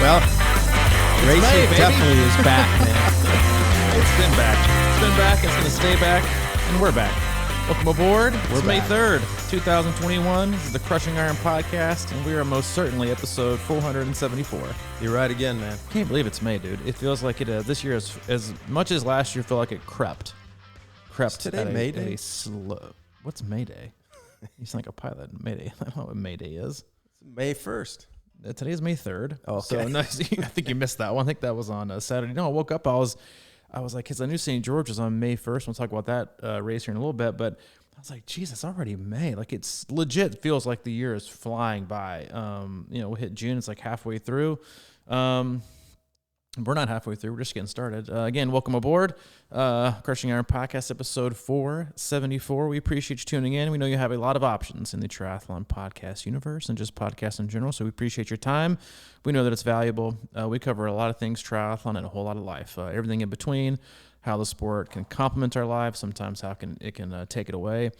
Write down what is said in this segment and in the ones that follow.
Well, racing definitely is back, man. It's been back. It's going to stay back. And we're back. Welcome aboard. It's May 3rd, 2021. This is the Crushing Iron Podcast, and we are most certainly episode 474. You're right again, man. Can't believe it's May, dude. It feels like it. This year, as much as last year, feel like it crept. Is today May Day? What's May Day? You sound like a pilot. May Day. I don't know what May Day is. It's May 1st. Today is May 3rd. Oh, okay. So nice. I think you missed that one. I think that was on Saturday. No, I woke up. I was like, because I knew St. George was on May 1st. We'll talk about that race here in a little bit. But I was like, geez, it's already May. Like, it's legit feels like the year is flying by. We'll hit June. It's like halfway through. We're not halfway through. We're just getting started. Again, welcome aboard. Crushing Iron Podcast, episode 474. We appreciate you tuning in. We know you have a lot of options in the triathlon podcast universe and just podcasts in general, so we appreciate your time. We know that it's valuable. We cover a lot of things triathlon and a whole lot of life, everything in between, how the sport can complement our lives, sometimes how it can take it away.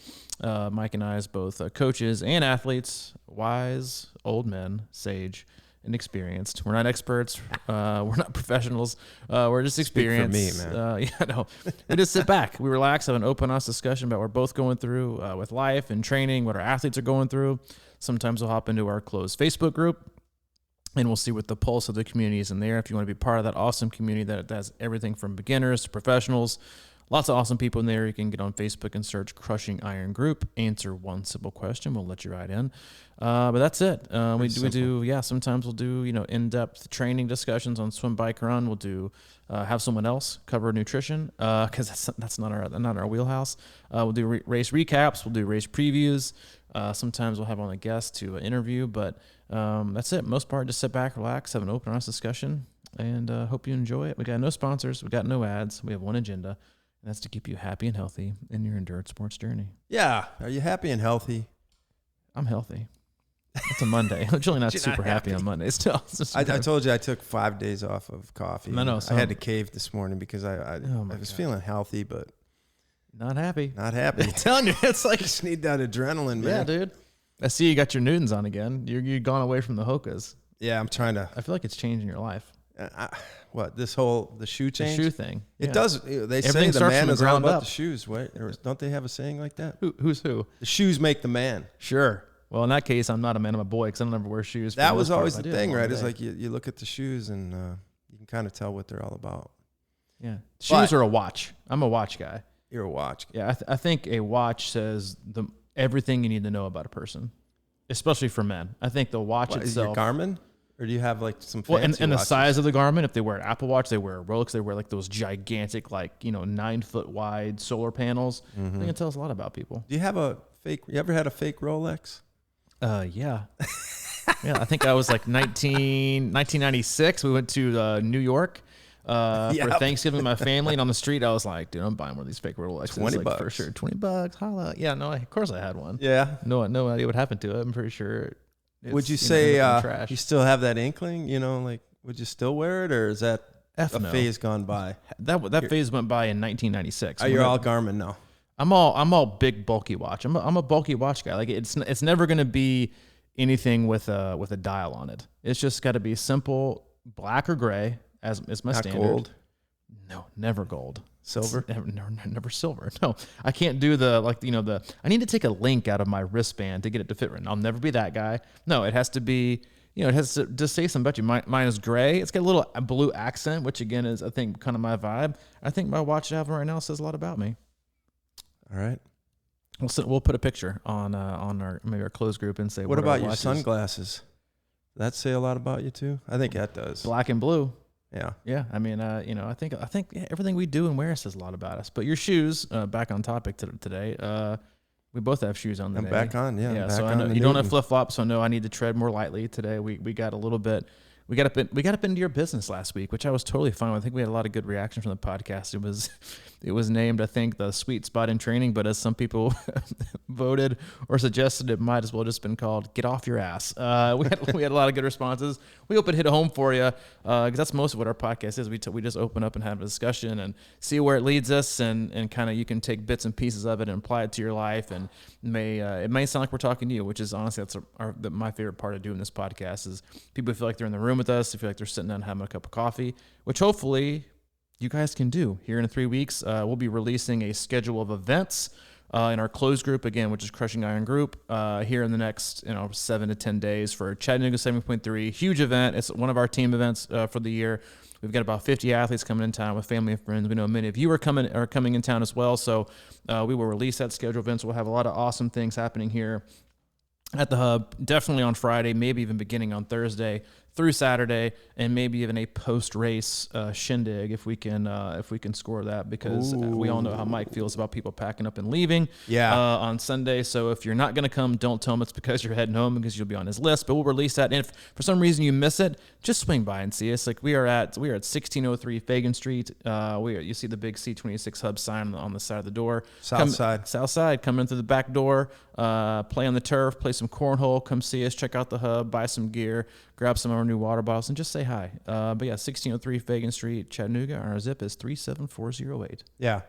Mike and I, as both coaches and athletes, wise, old men, sage, and experienced. We're not experts. We're not professionals. We're just experienced. Speak for me, man. We just sit back. We relax, have an open, honest discussion about what we're both going through with life and training, what our athletes are going through. Sometimes we'll hop into our closed Facebook group, and we'll see what the pulse of the community is in there. If you want to be part of that awesome community that has everything from beginners to professionals, lots of awesome people in there. You can get on Facebook and search Crushing Iron Group. Answer one simple question. We'll let you right in. But that's it. Sometimes we'll do, in-depth training discussions on swim, bike, run. We'll do have someone else cover nutrition because that's not our wheelhouse. We'll do race recaps. We'll do race previews. Sometimes we'll have on a guest to interview. But that's it. Most part, just sit back, relax, have an open, honest discussion, and hope you enjoy it. We got no sponsors. We got no ads. We have one agenda. And that's to keep you happy and healthy in your endurance sports journey. Yeah. Are you happy and healthy? I'm healthy. It's a Monday. I'm usually not super happy on Mondays. Still, I told you I took 5 days off of coffee. No. I had to cave this morning because I was feeling healthy, but not happy. Not happy. I'm telling you, it's like I just need that adrenaline, man. Yeah, dude. I see you got your Newtons on again. You're gone away from the Hokas. Yeah, I'm trying to. I feel like it's changing your life. The shoe change? The shoe thing. It does. They say the man is all about the shoes, right? Or don't they have a saying like that? Who's who? The shoes make the man. Sure. Well, in that case, I'm not a man, I'm a boy because I don't ever wear shoes. That was always the thing, right? It's like you look at the shoes and you can kind of tell what they're all about. Yeah. Shoes or a watch. I'm a watch guy. You're a watch guy. Yeah, I think a watch says everything you need to know about a person, especially for men. I think the watch itself. Is your Garmin? Or do you have like some fancy and the size of the Garmin, if they wear an Apple Watch, they wear a Rolex, they wear like those gigantic, 9-foot wide solar panels. I think it tells a lot about people. Do you have you ever had a fake Rolex? Yeah. Yeah, I think I was like 1996. We went to New York for Thanksgiving with my family, and on the street, I was like, dude, I'm buying one of these fake Rolexes. $20 for sure. $20, holla. Yeah, no, of course I had one. Yeah. No idea what happened to it. I'm pretty sure. Would you say you still have that inkling? Would you still wear it, or is that phase gone by? That phase went by in 1996. You're all Garmin now. I'm all big bulky watch. I'm a bulky watch guy. Like it's never gonna be anything with a dial on it. It's just got to be simple, black or gray as my standard. Gold. No, never gold. Silver? Never silver. No, I can't do I need to take a link out of my wristband to get it to fit right. I'll never be that guy. No, it has to be, it has to just say something about you. Mine is gray. It's got a little blue accent, which again is, I think, kind of my vibe. I think my watch I have right now says a lot about me. All right. We'll put a picture on our closed group and say, what about your sunglasses? Does that say a lot about you too? I think that does. Black and blue. Yeah. Yeah. I mean, I think everything we do and wear says a lot about us. But your shoes, back on topic today. We both have shoes on today. I'm back on. Yeah. Yeah. So I know you don't have flip flops. So no, I need to tread more lightly today. We got a little bit. We got up into your business last week, which I was totally fine with. I think we had a lot of good reaction from the podcast. It was named, I think, the sweet spot in training, but as some people voted or suggested, it might as well just been called Get Off Your Ass. We had a lot of good responses. We hope it hit home for you, because that's most of what our podcast is. We just open up and have a discussion and see where it leads us, and kind of you can take bits and pieces of it and apply it to your life. And it may sound like we're talking to you, which is honestly my favorite part of doing this podcast is people feel like they're in the room with us. They feel like they're sitting down having a cup of coffee, which hopefully you guys can do. Here in 3 weeks, we'll be releasing a schedule of events in our closed group again, which is Crushing Iron Group, here in the next 7 to 10 days for Chattanooga 7.3. Huge event. It's one of our team events for the year. We've got about 50 athletes coming in town with family and friends. We know many of you are coming in town as well. So we will release that schedule of events. We'll have a lot of awesome things happening here at the Hub, definitely on Friday, maybe even beginning on Thursday through Saturday, and maybe even a post-race shindig if we can score that, because we all know how Mike feels about people packing up and leaving on Sunday. So if you're not going to come, don't tell him it's because you're heading home, because you'll be on his list. But we'll release that. And if for some reason you miss it, just swing by and see us. Like we are at 1603 Fagan Street. You see the big C26 Hub sign on the side of the door. South side. Come in through the back door. Play on the turf. Play some cornhole. Come see us. Check out the Hub. Buy some gear. Grab some of our new water bottles and just say hi. But yeah, 1603 Fagan Street, Chattanooga. Our zip is 37408. Yeah,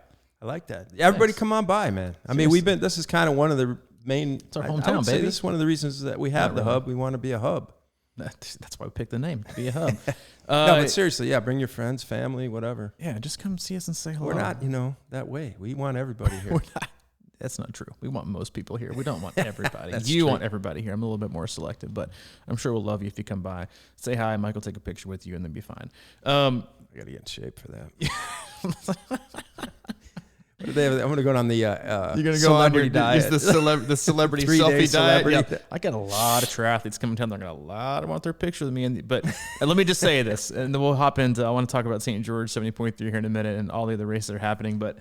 I like that. Everybody come on by, man. I mean, this is kind of one of the main. It's our hometown, baby. This is one of the reasons that we have the Hub. We want to be a hub. That's why we picked the name, be a hub. No, but seriously, bring your friends, family, whatever. Yeah, just come see us and say hello. We're not, that way. We want everybody here. We're not. That's not true. We want most people here. We don't want everybody. You want everybody here. I'm a little bit more selective, but I'm sure we'll love you if you come by. Say hi. Mike will take a picture with you, and then be fine. I got to get in shape for that. I'm going to go on the you're going to go on your diet. The celebrity selfie diet. Yeah. I got a lot of triathletes coming down. They're going to want their picture with me. But let me just say this, and then we'll hop into. I want to talk about St. George 70.3 here in a minute and all the other races that are happening. But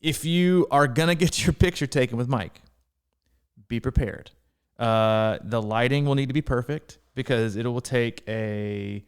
if you are going to get your picture taken with Mike, be prepared. The lighting will need to be perfect, because it will take a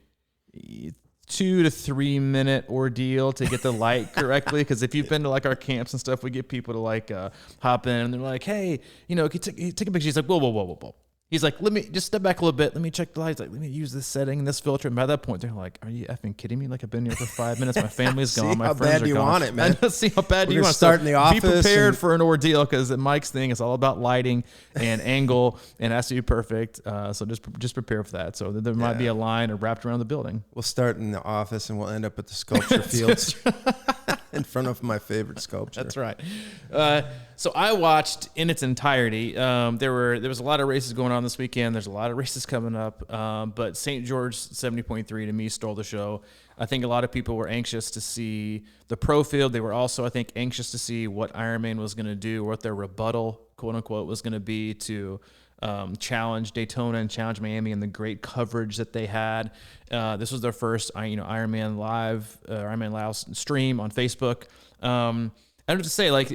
2 to 3 minute ordeal to get the light correctly. Because if you've been to like our camps and stuff, we get people to like hop in and they're like, hey, can you take a picture? He's like, whoa. He's like, let me just step back a little bit. Let me check the lights. Like, let me use this setting and this filter. And by that point, they're like, are you effing kidding me? Like, I've been here for 5 minutes. My family's gone. My friends are gone. See how bad do you want it, man? See how bad do you want it. Start in the office. Be prepared for an ordeal, because Mike's thing is all about lighting and angle, and it has to be perfect. So just prepare for that. So there might be a line wrapped around the building. We'll start in the office and we'll end up at the sculpture fields in front of my favorite sculpture. That's right. So I watched in its entirety. There was a lot of races going on this weekend. There's a lot of races coming up. But St. George 70.3 to me stole the show. I think a lot of people were anxious to see the pro field. They were also, I think, anxious to see what Ironman was going to do, what their rebuttal, quote unquote, was going to be to challenge Daytona and challenge Miami, and the great coverage that they had. This was their first, Ironman Live stream on Facebook. I have to say,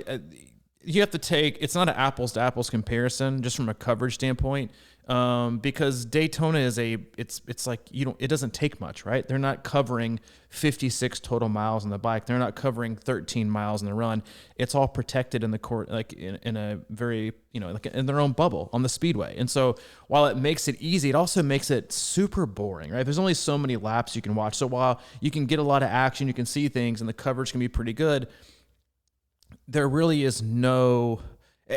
you have to take, it's not an apples to apples comparison just from a coverage standpoint, because Daytona is it's like, it doesn't take much, right? They're not covering 56 total miles on the bike. They're not covering 13 miles in the run. It's all protected in the court, like in a very, like in their own bubble on the speedway. And so while it makes it easy, it also makes it super boring, right? There's only so many laps you can watch. So while you can get a lot of action, you can see things, and the coverage can be pretty good, there really is no.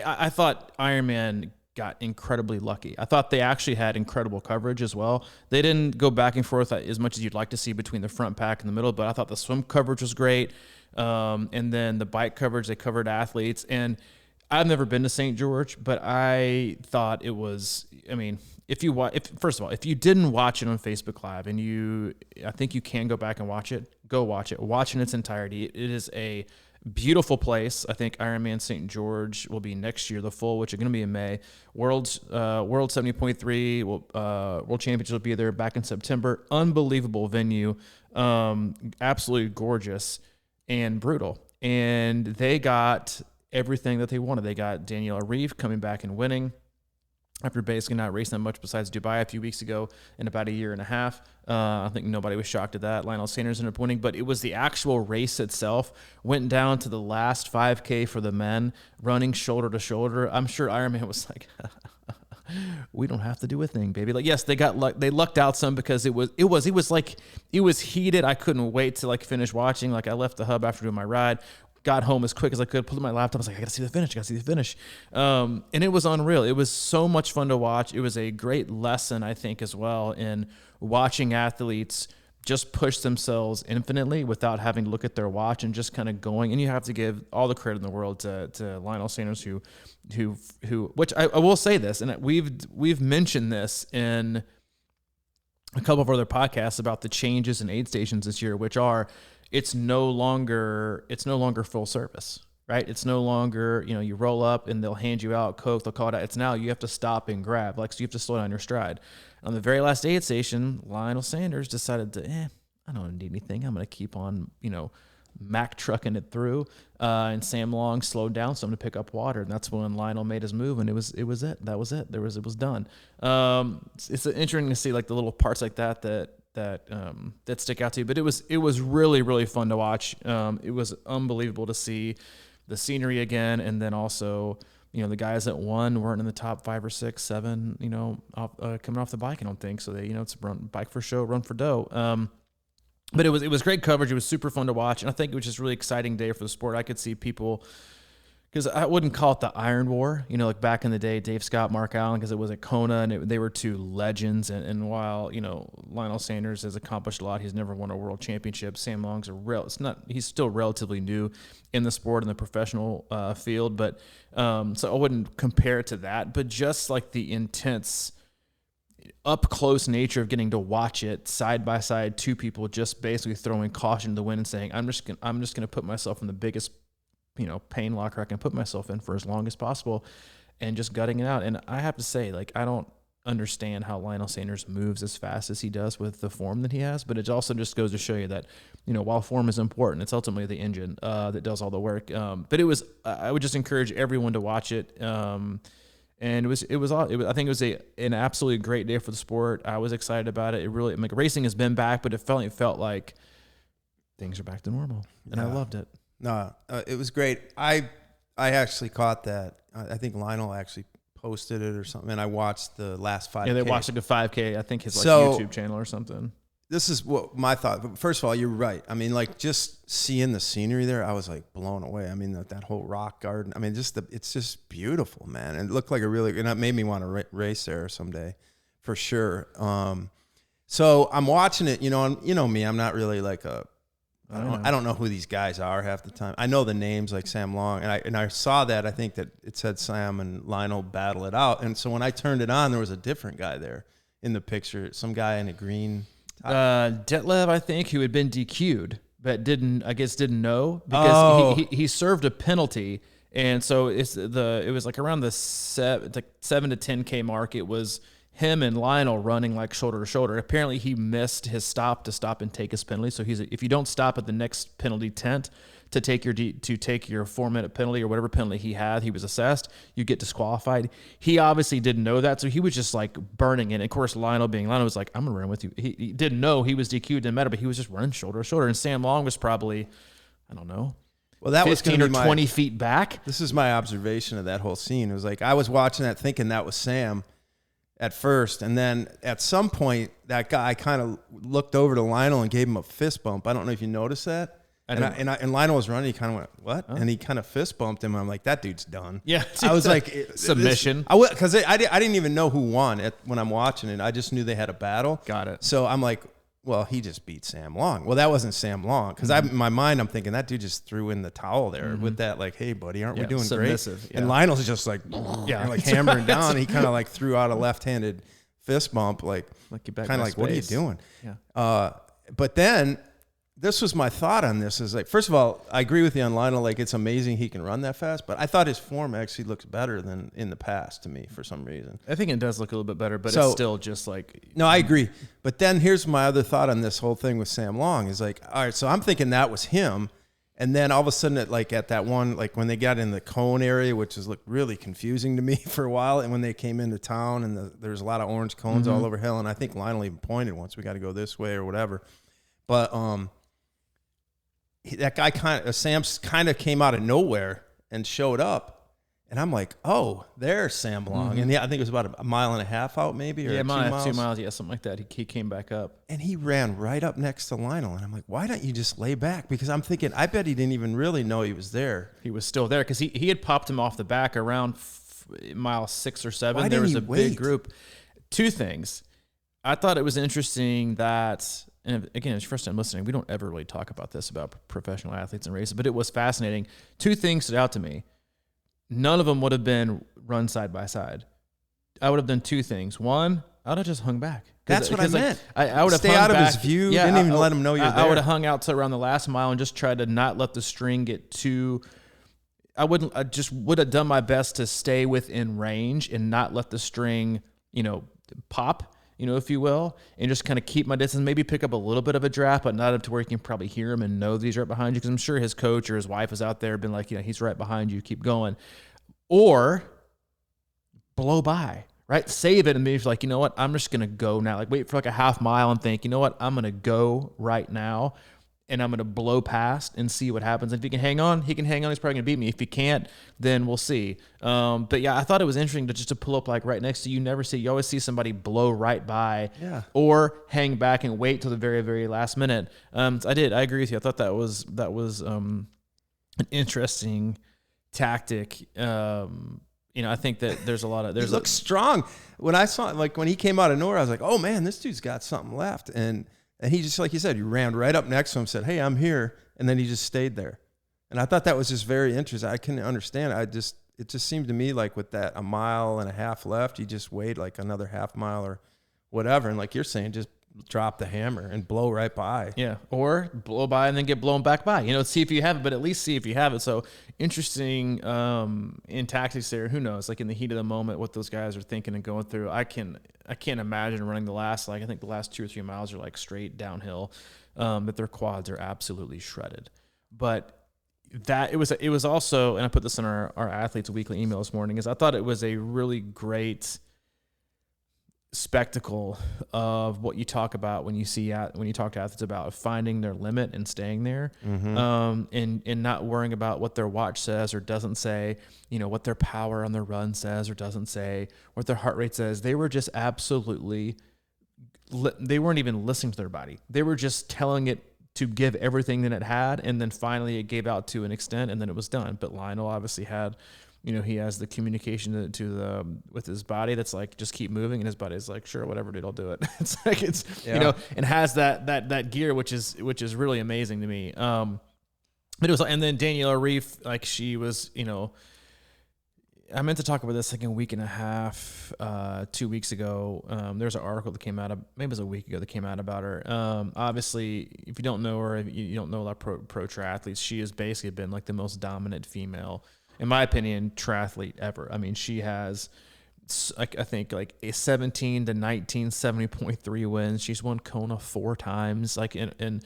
I thought Ironman got incredibly lucky. I thought they actually had incredible coverage as well. They didn't go back and forth as much as you'd like to see between the front pack and the middle, but I thought the swim coverage was great. And then the bike coverage, they covered athletes. And I've never been to St. George, but I thought it was, first of all, if you didn't watch it on Facebook Live, and I think you can go back and watch it, go watch it. Watch in its entirety. It is a beautiful place. I think Ironman St. George will be next year, the full, which is going to be in May. World 70.3 World Championship will be there back in September. Unbelievable venue, absolutely gorgeous and brutal. And they got everything that they wanted. They got Daniela Ryf coming back and winning. after basically not racing that much besides Dubai a few weeks ago in about a year and a half. I think nobody was shocked at that. Lionel Sanders ended up winning, but it was the actual race itself. Went down to the last 5K for the men, running shoulder to shoulder. I'm sure Ironman was like, we don't have to do a thing, baby. Like, yes, they lucked out some because it was heated. I couldn't wait to like finish watching. Like, I left the hub after doing my ride, got home as quick as I could, pulled up my laptop. I was like, I got to see the finish. And it was unreal. It was so much fun to watch. It was a great lesson, I think, as well, in watching athletes just push themselves infinitely without having to look at their watch and just kind of going. And you have to give all the credit in the world to Lionel Sanders, who, which I will say this, and we've mentioned this in a couple of other podcasts about the changes in aid stations this year, which are, it's no longer full service, right? It's no longer, you roll up and they'll hand you out Coke, they'll call it out. It's now you have to stop and grab, like, so you have to slow down your stride. On the very last aid station, Lionel Sanders decided to, I don't need anything. I'm going to keep on, Mack trucking it through. And Sam Long slowed down some to pick up water. And that's when Lionel made his move. And it was it. That was it. It was done. It's interesting to see like the little parts like that stick out to you, but it was really, really fun to watch. It was unbelievable to see the scenery again. And then also, the guys that won weren't in the top 5 or 6, 7, coming off the bike, I don't think. So they, it's bike for show, run for dough. But it was great coverage. It was super fun to watch. And I think it was just a really exciting day for the sport. I could see people, because I wouldn't call it the Iron War, like back in the day, Dave Scott, Mark Allen, because it was at Kona, and they were two legends. And while, Lionel Sanders has accomplished a lot, he's never won a world championship. Sam Long's he's still relatively new in the sport, in the professional field. But so I wouldn't compare it to that. But just like the intense, up close nature of getting to watch it side by side, two people just basically throwing caution to the wind and saying, I'm just gonna put myself in the biggest pain locker I can put myself in for as long as possible, and just gutting it out. And I have to say, like, I don't understand how Lionel Sanders moves as fast as he does with the form that he has, but it also just goes to show you that, while form is important, it's ultimately the engine that does all the work. But I would just encourage everyone to watch it. And I think it was an absolutely great day for the sport. I was excited about it. It really, racing has been back, but it felt like things are back to normal, and I loved it. No, it was great. I actually caught that. I think Lionel actually posted it or something, and I watched the last 5K. Yeah, they watched like a 5K. I think his YouTube channel or something. This is what my thought. But first of all, you're right. I mean, like, just seeing the scenery there, I was like blown away. I mean, that whole rock garden. I mean, it's just beautiful, man. And it looked like and it made me want to race there someday, for sure. So I'm watching it. And me, I'm not really like I don't know who these guys are half the time. I know the names, like Sam Long, and I saw that. I think that it said Sam and Lionel battle it out. And so when I turned it on, there was a different guy there in the picture. Some guy in a green. Detlev, I think, who had been DQ'd, but didn't know because he served a penalty, and so it was like around the 7 to 10K mark. It was him and Lionel running like shoulder to shoulder. Apparently, he missed his stop and take his penalty. So if you don't stop at the next penalty tent to take your 4-minute penalty or whatever penalty he had, he was assessed, you get disqualified. He obviously didn't know that, so he was just like burning it. And of course, Lionel was like, I'm gonna run with you. He didn't know he was DQ'd, didn't matter, but he was just running shoulder to shoulder. And Sam Long was probably, I don't know, well, that 15 or 20 feet back. This is my observation of that whole scene. It was like I was watching that thinking that was Sam at first, and then at some point that guy kind of looked over to Lionel and gave him a fist bump. I don't know if you noticed that. And Lionel was running. He kind of went, what? Huh? And he kind of fist bumped him. I'm like, that dude's done. Yeah. I was like, submission. Because I didn't even know who won when I'm watching it. I just knew they had a battle. Got it. So I'm like, well, he just beat Sam Long. Well, that wasn't Sam Long. Because in my mind, I'm thinking that dude just threw in the towel there with that, like, hey, buddy, aren't we doing submissive, great? Yeah. And Lionel's just like, like hammering down. He kind of like threw out a left-handed fist bump, like kind of like, what are you doing? Yeah. But then this was my thought on this is like, first of all, I agree with you on Lionel. Like, it's amazing he can run that fast, but I thought his form actually looks better than in the past to me for some reason. I think it does look a little bit better, but it's still just like. No, I agree. But then here's my other thought on this whole thing with Sam Long is like, all right, so I'm thinking that was him. And then all of a sudden, at that one, like when they got in the cone area, which was looked really confusing to me for a while, and when they came into town, and there was a lot of orange cones all over hill, and I think Lionel even pointed once, we got to go this way or whatever. But that guy Sam kind of came out of nowhere and showed up. And I'm like, oh, there's Sam Long. And I think it was about a mile and a half out maybe, or 2 miles. 2 miles, yeah, something like that. He came back up. And he ran right up next to Lionel. And I'm like, why don't you just lay back? Because I'm thinking, I bet he didn't even really know he was there. He was still there because he had popped him off the back around mile 6 or 7. Why there was didn't a he wait? big group. 2 things. I thought it was interesting that, and again, it's first time listening, we don't ever really talk about this about professional athletes and races, but it was fascinating. 2 things stood out to me. None of them would have been run side by side. I would have done 2 things. One, I would have just hung back. That's what I meant. I would have stay hung out of back. his view. Yeah, didn't even let him know you're there. I would have hung out to around the last mile and just tried to not let the string get too. I just would have done my best to stay within range and not let the string, pop, if you will, and just kind of keep my distance, maybe pick up a little bit of a draft, but not up to where you can probably hear him and know that he's right behind you. Because I'm sure his coach or his wife is out there been like, he's right behind you, keep going. Or blow by, right? Save it and be like, you know what? I'm just going to go now. Like wait for like a half mile and think, you know what? I'm going to go right now and I'm going to blow past and see what happens. If he can hang on, he can hang on. He's probably going to beat me. If he can't, then we'll see. But yeah, I thought it was interesting to pull up like right next to you. You always see somebody blow right by or hang back and wait till the very, very last minute. I agree with you. I thought that was an interesting tactic. I think that there's a lot of, he looks strong. When I saw when he came out of nowhere, I was like, oh man, this dude's got something left. And he just, like you said, he ran right up next to him, said, hey, I'm here. And then he just stayed there. And I thought that was just very interesting. I couldn't understand. It just seemed to me like with that a mile and a half left, you just wait like another half mile or whatever. And like you're saying, just drop the hammer and blow right by. Yeah. Or blow by and then get blown back by, see if you have it, but at least see if you have it. So interesting in tactics there. Who knows? Like in the heat of the moment, what those guys are thinking and going through. I can't imagine running the last 2 or 3 miles are like straight downhill, that their quads are absolutely shredded. But that it was also, and I put this in our athletes weekly email this morning, is I thought it was a really great spectacle of what you talk about when you talk to athletes about finding their limit and staying there, and not worrying about what their watch says or doesn't say, what their power on their run says or doesn't say, what their heart rate says. They were just absolutely, they weren't even listening to their body. They were just telling it to give everything that it had, and then finally it gave out to an extent, and then it was done. But Lionel obviously had, he has the communication with his body that's like, just keep moving. And his body's like, sure, whatever, dude, I'll do it. It's like, and has that gear, which is really amazing to me. But it was, and then Daniela Ryf, like she was, I meant to talk about this like a week and a half, 2 weeks ago. There's an article that came out maybe it was a week ago that came out about her. Obviously, if you don't know her, if you don't know a lot of pro triathletes, she has basically been like the most dominant female, in my opinion, triathlete ever. I mean, she has, I think, like a 17 to 19, 70.3 wins. She's won Kona 4 times. And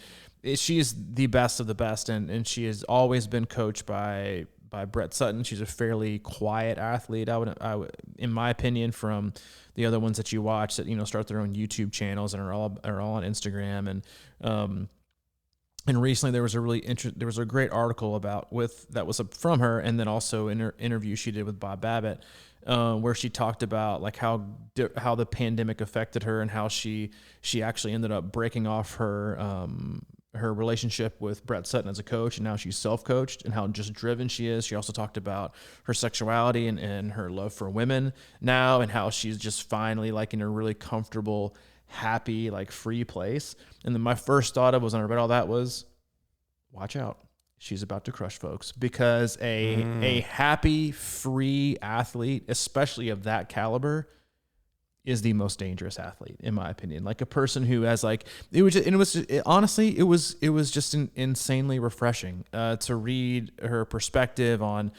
she's the best of the best. And she has always been coached by Brett Sutton. She's a fairly quiet athlete, I would, in my opinion, from the other ones that you watch that, start their own YouTube channels and are all on Instagram. And recently there was a great article that was from her, and then also in her interview she did with Bob Babbitt, where she talked about like how the pandemic affected her and how she actually ended up breaking off her relationship with Brett Sutton as a coach, and now she's self-coached, and how just driven she is. She also talked about her sexuality and her love for women now, and how she's just finally like in a really comfortable, happy, like free place. And then my first thought when I read all that was, watch out, she's about to crush folks, because a happy, free athlete, especially of that caliber, is the most dangerous athlete, in my opinion. Like a person who has like, honestly, it was just insanely refreshing to read her perspective on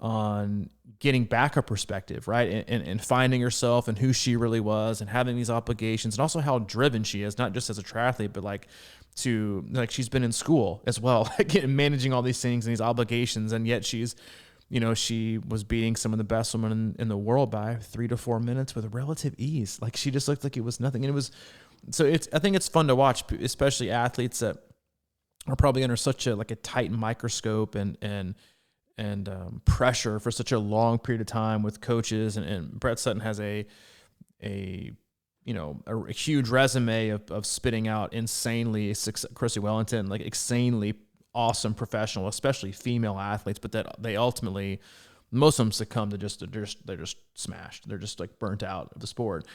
on getting back her perspective, right? And finding herself and who she really was and having these obligations, and also how driven she is, not just as a triathlete, but like she's been in school as well, managing all these things and these obligations. And yet she's, she was beating some of the best women in the world by 3 to 4 minutes with relative ease. Like she just looked like it was nothing. And I think it's fun to watch, especially athletes that are probably under such a tight microscope and pressure for such a long period of time with coaches. And Brett Sutton has a huge resume of spitting out insanely Chrissy Wellington, like insanely awesome professional, especially female athletes, but that they ultimately, most of them succumb to they're just smashed. They're just like burnt out of the sport.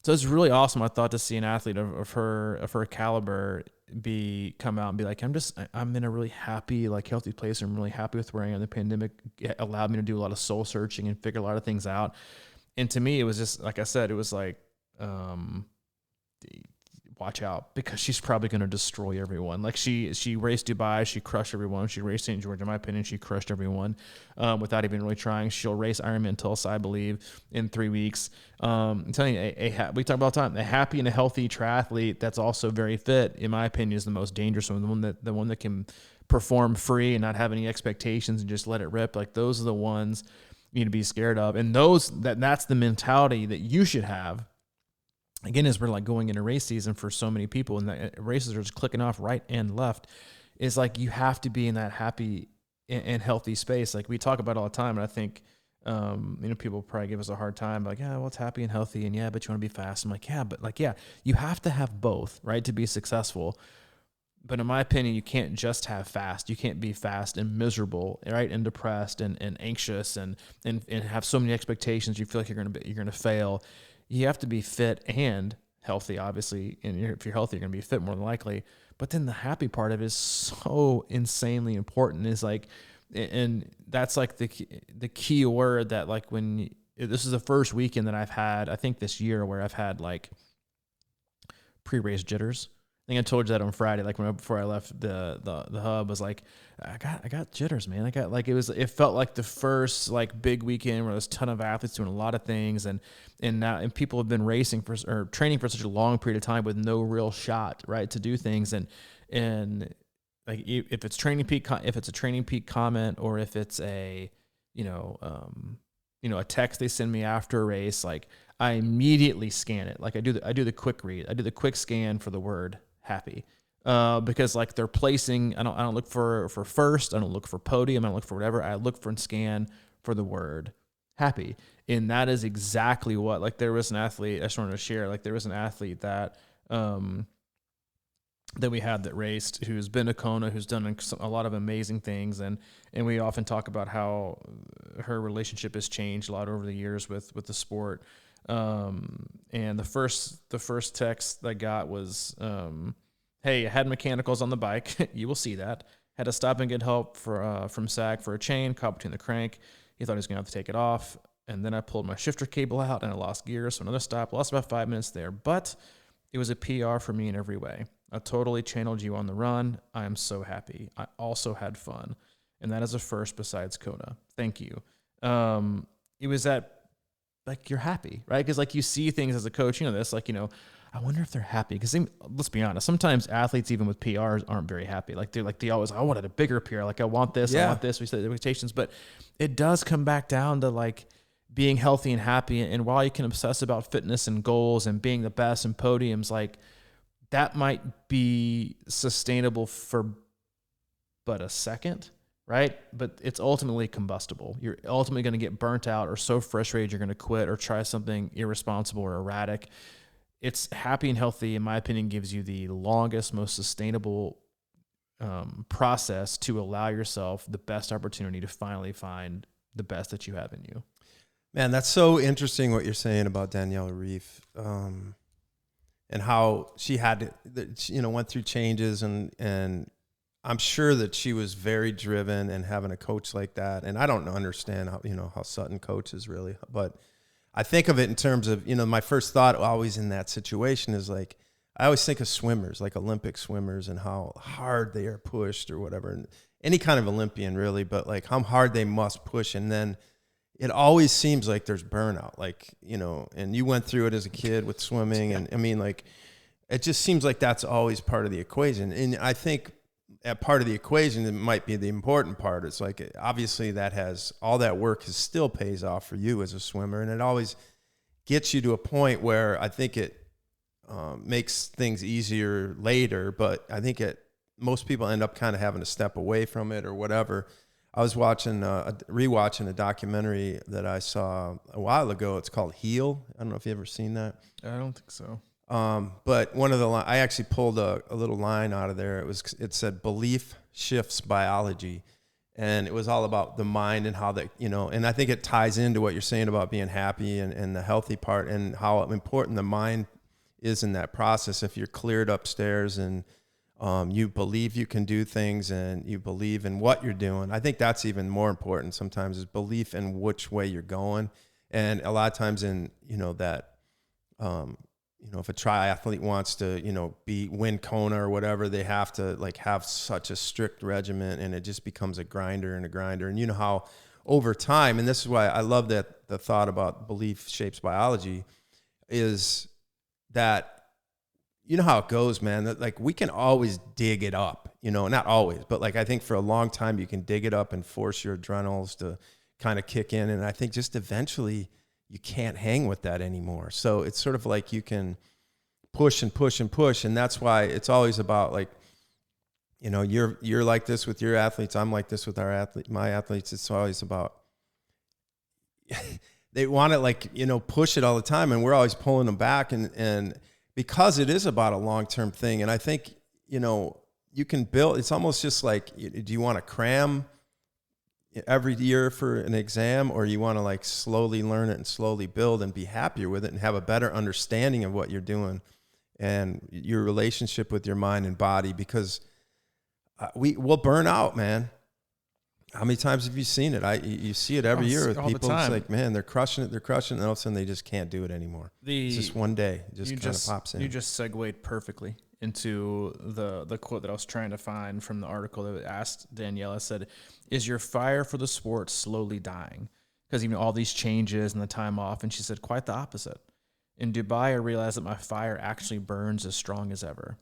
So it's really awesome, I thought, to see an athlete of her caliber come out and be like, I'm in a really happy, healthy place. I'm really happy with where I am. The pandemic allowed me to do a lot of soul searching and figure a lot of things out. And to me, it was just, like I said, it was like, watch out, because she's probably going to destroy everyone. Like she raced Dubai, she crushed everyone. She raced St. George, in my opinion, she crushed everyone without even really trying. She'll race Ironman Tulsa, I believe, in 3 weeks. I'm telling you, we talk about all the time, a happy and a healthy triathlete that's also very fit, in my opinion, is the most dangerous one. The one that can perform free and not have any expectations and just let it rip. Like those are the ones you need to be scared of. And that's the mentality that you should have. Again, as we're like going into race season for so many people, and the races are just clicking off right and left, is like you have to be in that happy and healthy space. Like we talk about all the time, and I think people probably give us a hard time, like, yeah, well, it's happy and healthy, and yeah, but you want to be fast. I'm like, yeah, but you have to have both, right, to be successful. But in my opinion, you can't just have fast. You can't be fast and miserable, right, and depressed and anxious and have so many expectations. You feel like you're gonna fail. You have to be fit and healthy, obviously. And if you're healthy, you're going to be fit more than likely. But then the happy part of it is so insanely important. Is like, and that's like the key word that this is the first weekend that I've had, I think this year, where I've had like pre-race jitters. I think I told you that on Friday, before I left the hub, was like, I got jitters, man. I got it felt like the first big weekend where there's a ton of athletes doing a lot of things, and people have been racing or training for such a long period of time with no real shot, right, to do things. And like if it's a training peak comment, or if it's a a text they send me after a race, like I immediately scan it. Like I do the quick read. I do the quick scan for the word happy, because they're placing. I don't look for first. I don't look for podium. I don't look for whatever. I look for and scan for the word happy, and that is exactly what. There was an athlete I just wanted to share. There was an athlete that that we had that raced, who's been to Kona, who's done a lot of amazing things, and we often talk about how her relationship has changed a lot over the years with the sport. And the first text I got was, hey, I had mechanicals on the bike. You will see that. Had to stop and get help from SAG for a chain caught between the crank. He thought he was going to have to take it off. And then I pulled my shifter cable out and I lost gear. So another stop, lost about 5 minutes there, but it was a PR for me in every way. I totally channeled you on the run. I am so happy. I also had fun. And that is a first besides Kona. Thank you. It was that, you're happy, right? Because you see things as a coach, this, I wonder if they're happy. Because let's be honest, sometimes athletes, even with PRs, aren't very happy. They always, I wanted a bigger PR. I want this, I want this. We set the expectations. But it does come back down to being healthy and happy. And while you can obsess about fitness and goals and being the best and podiums, that might be sustainable for but a second, right? But it's ultimately combustible. You're ultimately going to get burnt out or so frustrated you're going to quit or try something irresponsible or erratic. It's happy and healthy, in my opinion, gives you the longest, most sustainable process to allow yourself the best opportunity to finally find the best that you have in you. Man, that's so interesting what you're saying about Danielle Ryf. And how she went through changes, and I'm sure that she was very driven, and having a coach like that. And I don't understand how Sutton coaches really, but I think of it in terms of, my first thought always in that situation is I always think of swimmers, like Olympic swimmers, and how hard they are pushed or whatever. And any kind of Olympian really, but like how hard they must push. And then it always seems like there's burnout, like, you know, and you went through it as a kid with swimming. And I mean, like, it just seems like that's always part of the equation. And I think at part of the equation, it might be the important part. It's like, obviously that has, all that work is still pays off for you as a swimmer. And it always gets you to a point where I think it makes things easier later. But I think most people end up kind of having to step away from it or whatever. I was rewatching a documentary that I saw a while ago. It's called Heal. I don't know if you've ever seen that. I don't think so. But one of the I actually pulled a little line out of there. It said belief shifts biology, and it was all about the mind and how that, you know, and I think it ties into what you're saying about being happy and the healthy part and how important the mind is in that process. If you're cleared upstairs and you believe you can do things and you believe in what you're doing, I think that's even more important sometimes, is belief in which way you're going. And a lot of times in, you know, that, you know, if a triathlete wants to, you know, win Kona or whatever, they have to like have such a strict regimen, and it just becomes a grinder. And you know how over time, and this is why I love that the thought about belief shapes biology, is that, you know how it goes, man, that like we can always dig it up, you know, not always, but like I think for a long time you can dig it up and force your adrenals to kind of kick in. And I think just eventually you can't hang with that anymore. So it's sort of like you can push and push and push. And that's why it's always about, like, you know, you're like this with your athletes. I'm like this with my athletes. It's always about, they want to, like, you know, push it all the time. And we're always pulling them back. And because it is about a long-term thing. And I think, you know, you can build, it's almost just like, do you want to cram every year for an exam, or you want to like slowly learn it and slowly build and be happier with it and have a better understanding of what you're doing and your relationship with your mind and body? Because we'll burn out, man. How many times have you seen it? You see it every year with people. It's like, man, they're crushing it, and all of a sudden they just can't do it anymore. It's just one day, it just kind of pops in. You just segued perfectly into the quote that I was trying to find from the article that asked Daniela, said, "Is your fire for the sport slowly dying? Because even all these changes and the time off." And she said, "Quite the opposite. In Dubai, I realized that my fire actually burns as strong as ever,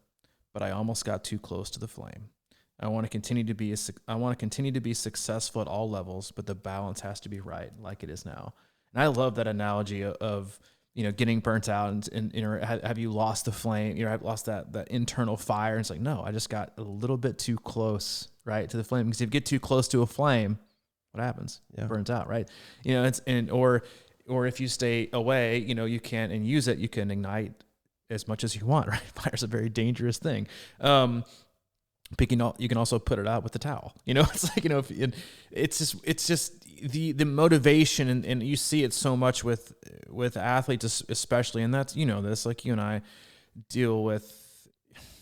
but I almost got too close to the flame. I want to continue to be successful at all levels, but the balance has to be right, like it is now." And I love that analogy of you know, getting burnt out and you know, have you lost the flame? You know, I've lost that internal fire. And it's like, no, I just got a little bit too close, right, to the flame. Because if you get too close to a flame, what happens? Yeah. It burns out, right? You know, or if you stay away, you know, you can't and use it, you can ignite as much as you want, right? Fire's a very dangerous thing. You can also put it out with the towel. You know, it's like, you know, it's just the motivation, and you see it so much with athletes especially, and that's, you know, this, like, you and I deal with,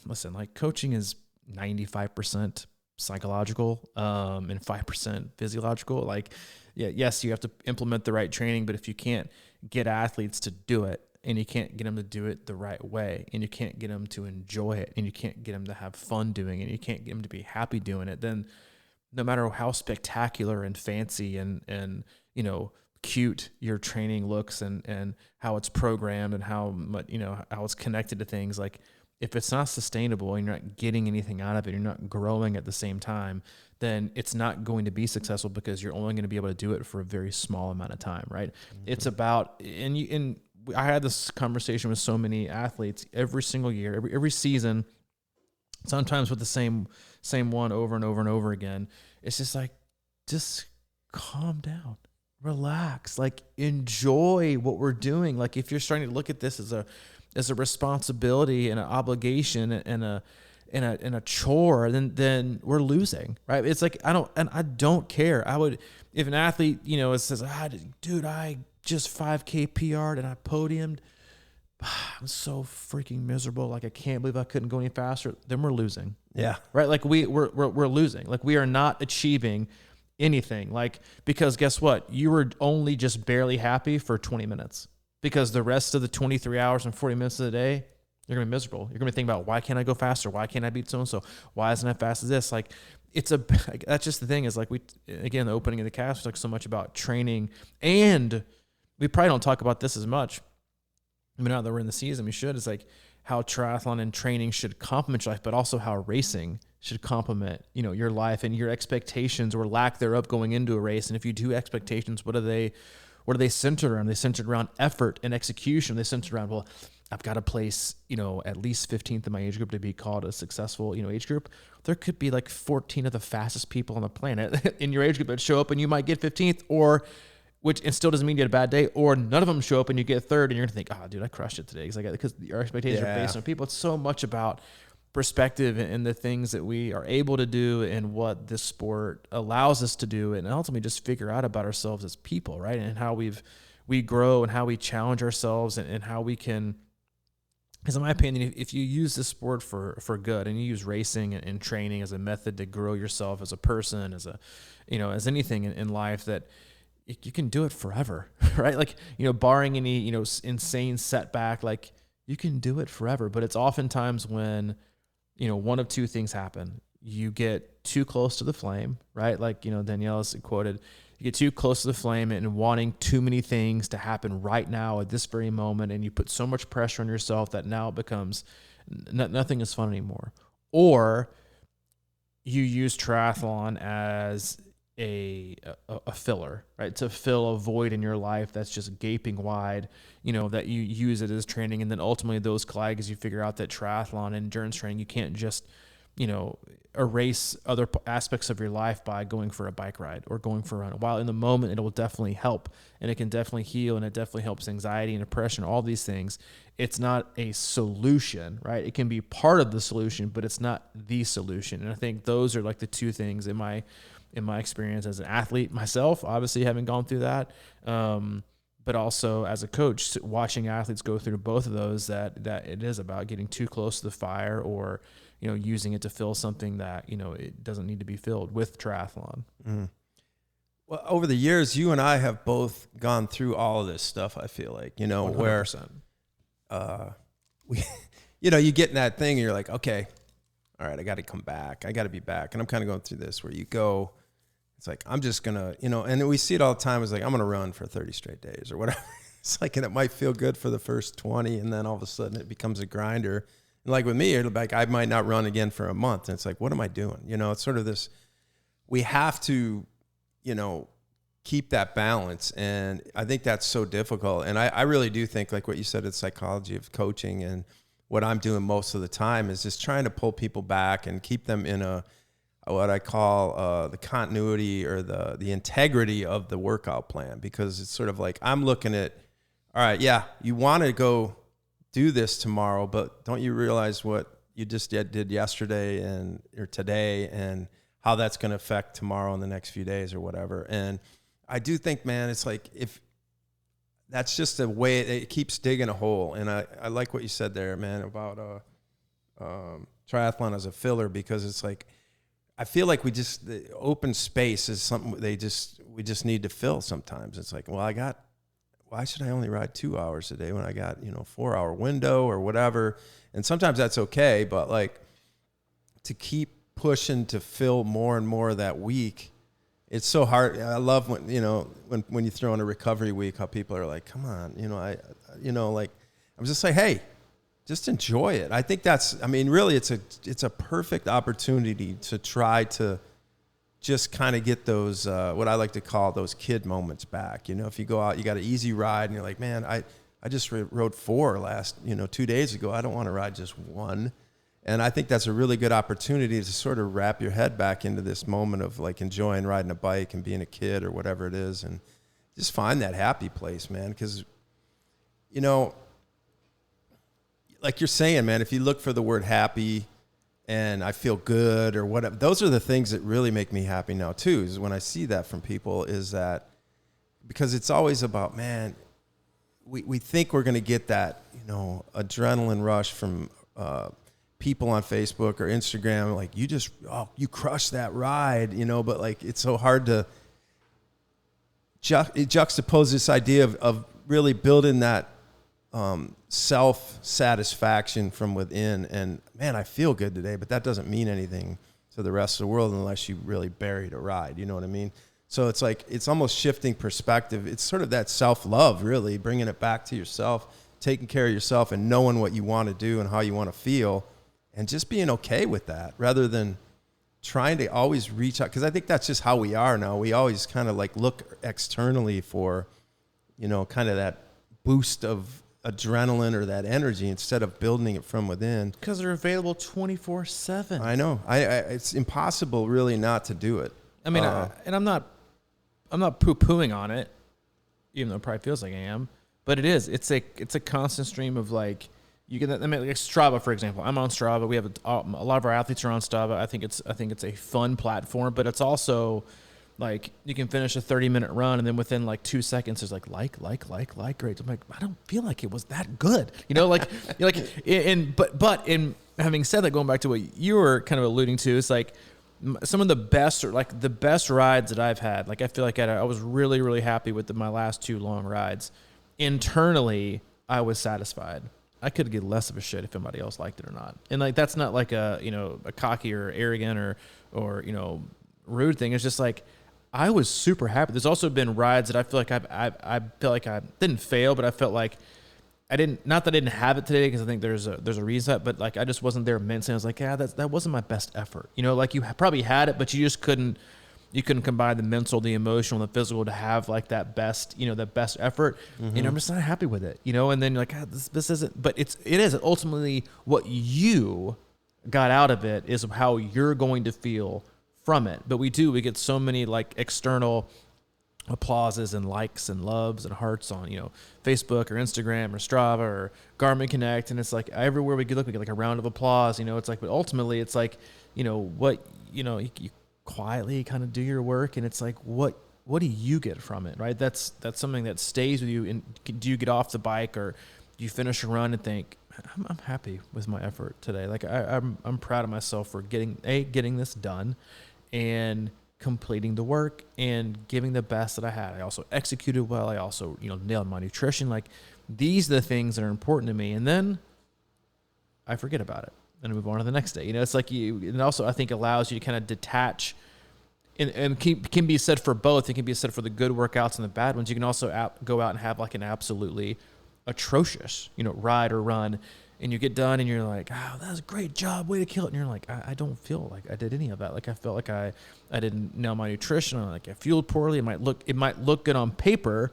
listen, like, coaching is 95% psychological and 5% physiological. Like, yeah, yes, you have to implement the right training, but if you can't get athletes to do it, and you can't get them to do it the right way, and you can't get them to enjoy it, and you can't get them to have fun doing it, and you can't get them to be happy doing it, then no matter how spectacular and fancy and you know, cute your training looks and how it's programmed and how much, you know, how it's connected to things, like, if it's not sustainable and you're not getting anything out of it, you're not growing at the same time, then it's not going to be successful, because you're only going to be able to do it for a very small amount of time, right? Mm-hmm. It's about, and I had this conversation with so many athletes every single year, every season, sometimes with the same one over and over and over again. It's just like, just calm down, relax, like, enjoy what we're doing. Like, if you're starting to look at this as a responsibility and an obligation and a chore, then we're losing, right? It's like, I don't care. If an athlete, you know, says, dude, I just 5K PR'd and I podiumed, I'm so freaking miserable, like, I can't believe I couldn't go any faster, then we're losing. Yeah. Right? Like, we're losing. Like, we are not achieving anything. Like, because guess what? You were only just barely happy for 20 minutes, because the rest of the 23 hours and 40 minutes of the day, You're going to be miserable. You're going to think about, why can't I go faster? Why can't I beat so-and-so? Why isn't I fast as this? Like, that's just the thing is, like, again, the opening of the cast, we talk so much about training, and we probably don't talk about this as much. I mean, now that we're in the season, we should. It's like how triathlon and training should complement your life, but also how racing should complement, your life and your expectations or lack thereof going into a race. And if you do expectations, what are they centered around? They centered around effort and execution. They centered around, well, I've got to place, at least 15th in my age group to be called a successful, age group. There could be like 14 of the fastest people on the planet in your age group that show up, and you might get 15th, which it still doesn't mean you had a bad day, or none of them show up and you get third, and you're gonna think, oh, dude, I crushed it today because your expectations are based on people. It's so much about perspective and the things that we are able to do and what this sport allows us to do, and ultimately just figure out about ourselves as people, right? And how we grow and how we challenge ourselves and how we can. Because in my opinion, if you use this sport for good, and you use racing and training as a method to grow yourself as a person, as as anything in life, that you can do it forever, right? Like, barring any, insane setback, like, you can do it forever. But it's oftentimes when, one of two things happen. You get too close to the flame, right? Like, Daniela's quoted, you get too close to the flame and wanting too many things to happen right now at this very moment. And you put so much pressure on yourself that now it becomes nothing is fun anymore. Or you use triathlon as a filler, right? To fill a void in your life that's just gaping wide, that you use it as training. And then ultimately those collide because you figure out that triathlon and endurance training, you can't just, erase other aspects of your life by going for a bike ride or going for a run. While in the moment, it will definitely help, and it can definitely heal, and it definitely helps anxiety and depression, all these things. It's not a solution, right? It can be part of the solution, but it's not the solution. And I think those are like the two things in my experience as an athlete myself, obviously having gone through that, but also as a coach, watching athletes go through both of those, that it is about getting too close to the fire, or using it to fill something that it doesn't need to be filled with triathlon. Mm. Well, over the years, you and I have both gone through all of this stuff. I feel like 100%. Where you get in that thing and you're like, okay, all right, I got to come back. I got to be back. And I'm kind of going through this where you go, it's like, I'm just going to, and we see it all the time. It's like, I'm going to run for 30 straight days or whatever. It's like, and it might feel good for the first 20. And then all of a sudden it becomes a grinder. And like with me, it'll be like, I might not run again for a month. And it's like, what am I doing? It's sort of this, we have to, keep that balance. And I think that's so difficult. And I really do think, like what you said, it's psychology of coaching, and what I'm doing most of the time is just trying to pull people back and keep them in what I call the continuity or the integrity of the workout plan, because it's sort of like, I'm looking at, all right, yeah, you want to go do this tomorrow, but don't you realize what you just did yesterday or today, and how that's going to affect tomorrow and the next few days or whatever. And I do think, man, it's like, if that's just a way it keeps digging a hole. And I like what you said there, man, about triathlon as a filler, because it's like, I feel like the open space is something we just need to fill sometimes. It's like, well, why should I only ride 2 hours a day when I got, 4-hour window or whatever? And sometimes that's okay, but like, to keep pushing to fill more and more of that week, it's so hard. I love when you throw in a recovery week, how people are like, come on, like, I'm just like, hey, just enjoy it. I think really it's a perfect opportunity to try to just kind of get those, what I like to call those kid moments back. If you go out, you got an easy ride and you're like, man, I just rode 4 last, 2 days ago. I don't want to ride just 1. And I think that's a really good opportunity to sort of wrap your head back into this moment of like enjoying riding a bike and being a kid or whatever it is. And just find that happy place, man. Because, like you're saying, man, if you look for the word happy and I feel good or whatever, those are the things that really make me happy now too, is when I see that from people, is that because it's always about, man, we think we're going to get that, adrenaline rush from people on Facebook or Instagram, like you crushed that ride, but like, it's so hard to juxtapose this idea of really building that self-satisfaction from within. And man, I feel good today, but that doesn't mean anything to the rest of the world unless you really buried a ride. You know what I mean? So it's like, it's almost shifting perspective. It's sort of that self-love, really, bringing it back to yourself, taking care of yourself and knowing what you want to do and how you want to feel and just being okay with that rather than trying to always reach out. Because I think that's just how we are now. We always kind of like look externally for, you know, kind of that boost of adrenaline or that energy instead of building it from within. Because they're available 24/7. I know. It's impossible really not to do it. I mean, and I'm not poo-pooing on it, even though it probably feels like I am. But it is. It's a constant stream of like, you get. I mean, like Strava, for example. I'm on Strava. We have a lot of our athletes are on Strava. I think it's a fun platform, but it's also like you can finish a 30-minute run and then within like 2 seconds there's like great. I'm like, I don't feel like it was that good, you know, like you're like but in having said that, going back to what you were kind of alluding to, it's like some of the best rides that I've had. Like I feel like I was really, really happy with my last 2 long rides. Internally, I was satisfied. I could give less of a shit if anybody else liked it or not. And like that's not like a cocky or arrogant or rude thing. It's just like I was super happy. There's also been rides that I feel like I feel like I didn't fail, but I felt like I didn't have it today because I think there's a reason, but like I just wasn't there mentally. I was like, that wasn't my best effort. You know, like you probably had it, but you just couldn't combine the mental, the emotional, the physical to have like that best effort. Mm-hmm. And I'm just not happy with it, you know? And then you're like, this isn't, but it is ultimately what you got out of it is how you're going to feel from it. But we get so many like external applauses and likes and loves and hearts on, Facebook or Instagram or Strava or Garmin Connect. And it's like everywhere we look, we get like a round of applause, it's like, but ultimately it's like, you quietly kind of do your work. And it's like, what do you get from it? Right. That's something that stays with you. And do you get off the bike or do you finish a run and think, I'm happy with my effort today. Like I'm proud of myself for getting this done and completing the work and giving the best that I had. I also executed well. I also, nailed my nutrition. Like these are the things that are important to me. And then I forget about it and move on to the next day. It's like and also I think allows you to kind of detach and can be said for both. It can be said for the good workouts and the bad ones. You can also go out and have like an absolutely atrocious, ride or run. And you get done and you're like, oh, that was a great job. Way to kill it. And you're like, I don't feel like I did any of that. Like I felt like I didn't nail my nutrition. Like I fueled poorly. It might look good on paper,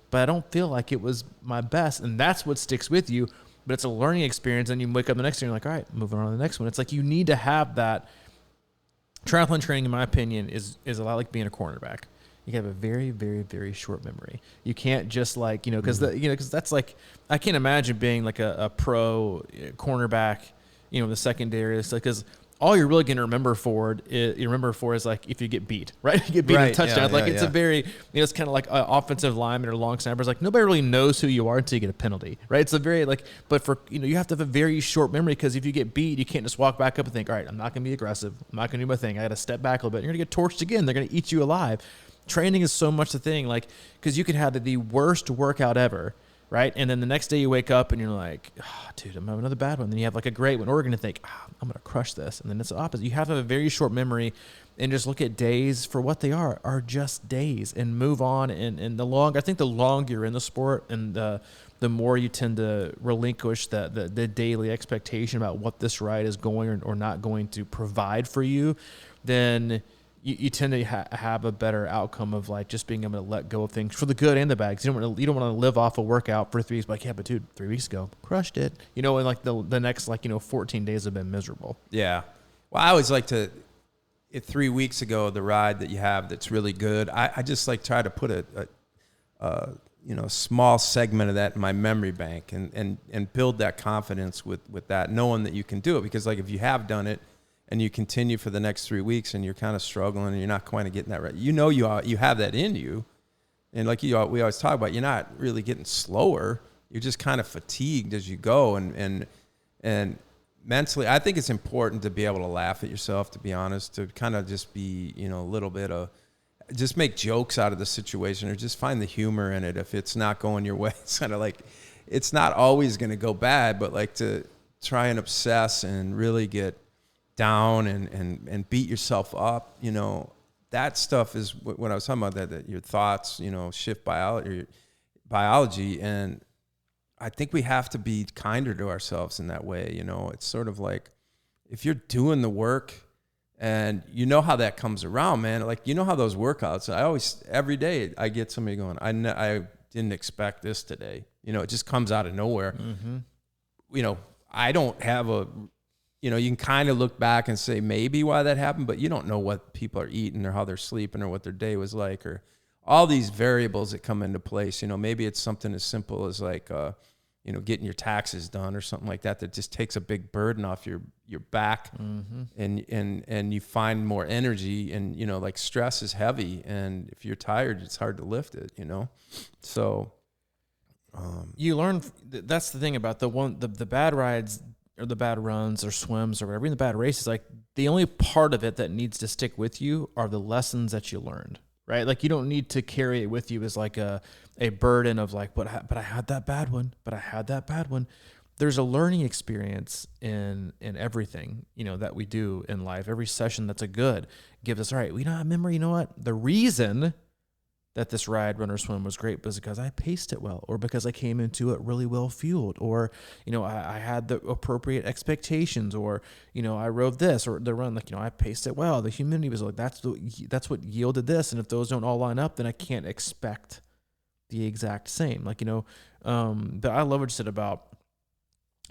but I don't feel like it was my best. And that's what sticks with you. But it's a learning experience. And you wake up the next day and you're like, all right, moving on to the next one. It's like you need to have that. Triathlon training, in my opinion, is a lot like being a cornerback. You have a very, very, very short memory. You can't just like, because that's like, I can't imagine being like a pro cornerback, the secondary. It's like, because all you're really going to remember is like if you get beat, right? You get beat in a touchdown. It's a very, it's kind of like an offensive lineman or long snappers. Like nobody really knows who you are until you get a penalty, right? It's a very like, but for, you have to have a very short memory because if you get beat, you can't just walk back up and think, all right, I'm not going to be aggressive. I'm not going to do my thing. I got to step back a little bit. You're going to get torched again. They're going to eat you alive. Training is so much the thing, like, because you could have the worst workout ever, right? And then the next day you wake up and you're like, oh, dude, I'm having another bad one. Then you have like a great one. Or you're going to think, I'm going to crush this. And then it's the opposite. You have to have a very short memory and just look at days for what they are just days and move on. And I think the longer you're in the sport and the more you tend to relinquish the daily expectation about what this ride is going or not going to provide for you, then you tend to have a better outcome of like just being able to let go of things for the good and the bad. Because you don't want to live off a workout for 3 weeks. Like, yeah, but dude, 3 weeks ago, crushed it. And like the next 14 days have been miserable. Yeah. Well, I always like to, 3 weeks ago, the ride that you have that's really good, I just like try to put a small segment of that in my memory bank and build that confidence with that, knowing that you can do it. Because like if you have done it, and you continue for the next 3 weeks and you're kind of struggling and you're not quite getting that right. You have that in you. And like we always talk about, you're not really getting slower. You're just kind of fatigued as you go. And mentally, I think it's important to be able to laugh at yourself, to be honest, to kind of just be, a little bit of, just make jokes out of the situation or just find the humor in it. If it's not going your way, it's kind of like, it's not always going to go bad, but like to try and obsess and really get down and beat yourself up, you know, that stuff is what I was talking about, that your thoughts, you know, shift biology. And I think we have to be kinder to ourselves in that way. You know, it's sort of like, if you're doing the work and you know how that comes around, man, like, you know how those workouts, every day I get somebody going, I didn't expect this today. You know, it just comes out of nowhere. Mm-hmm. You know, I don't have you know, you can kind of look back and say maybe why that happened, but you don't know what people are eating or how they're sleeping or what their day was like, or all these variables that come into place. You know, maybe it's something as simple as like, you know, getting your taxes done or something like that just takes a big burden off your back. Mm-hmm. and you find more energy, and, you know, like stress is heavy, and if you're tired, it's hard to lift it, you know? So, you learn, that's the thing about the bad rides or the bad runs or swims or whatever, even the bad races, like the only part of it that needs to stick with you are the lessons that you learned, right? Like you don't need to carry it with you as like a burden of like, but I had that bad one. There's a learning experience in everything, you know, that we do in life. Every session that's a good gives us, all right, we don't remember, you know what? The reason that this ride, run, or swim was great was because I paced it well, or because I came into it really well fueled, or, you know, I had the appropriate expectations, or, you know, I rode this, or the run, like, you know, I paced it well. The humidity was like, that's what yielded this. And if those don't all line up, then I can't expect the exact same. Like, you know, but I love what you said about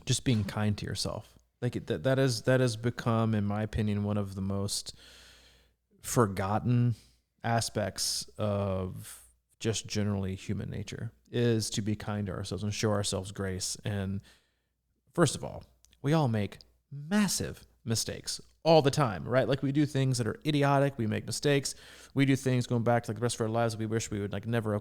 just being kind to yourself. Like that has become, in my opinion, one of the most forgotten aspects of just generally human nature, is to be kind to ourselves and show ourselves grace. And first of all, we all make massive mistakes all the time, right? Like we do things that are idiotic. We make mistakes. We do things going back to like the rest of our lives we wish we would like never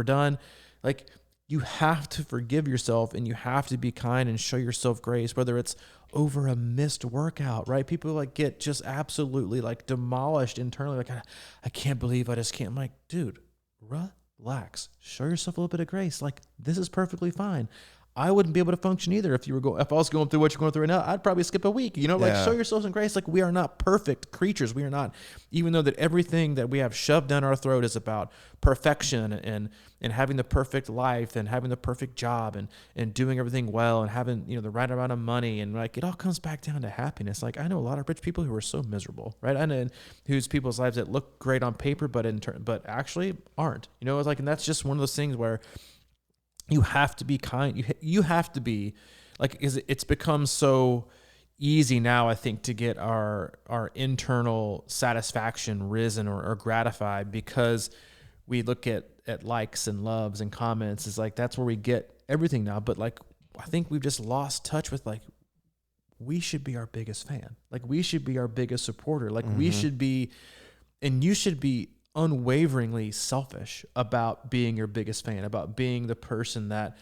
done. Like you have to forgive yourself, and you have to be kind and show yourself grace, whether it's over a missed workout, right? People like get just absolutely like demolished internally. Like, I can't believe I just can't. I'm like, dude, relax, show yourself a little bit of grace. Like this is perfectly fine. I wouldn't be able to function either if I was going through what you're going through right now. I'd probably skip a week, you know, like show yourself some grace. Like we are not perfect creatures. We are not, even though that everything that we have shoved down our throat is about perfection and having the perfect life and having the perfect job and doing everything well and having, you know, the right amount of money. And like, it all comes back down to happiness. Like I know a lot of rich people who are so miserable, right? I know whose people's lives that look great on paper, but actually aren't, you know, it's like, and that's just one of those things where you have to be kind. You have to be like, it's become so easy now, I think, to get our internal satisfaction risen or gratified because we look at likes and loves and comments. It's like, that's where we get everything now. But like, I think we've just lost touch with like, we should be our biggest fan. Like we should be our biggest supporter. Like we should be, and you should be unwaveringly selfish about being your biggest fan, about being the person that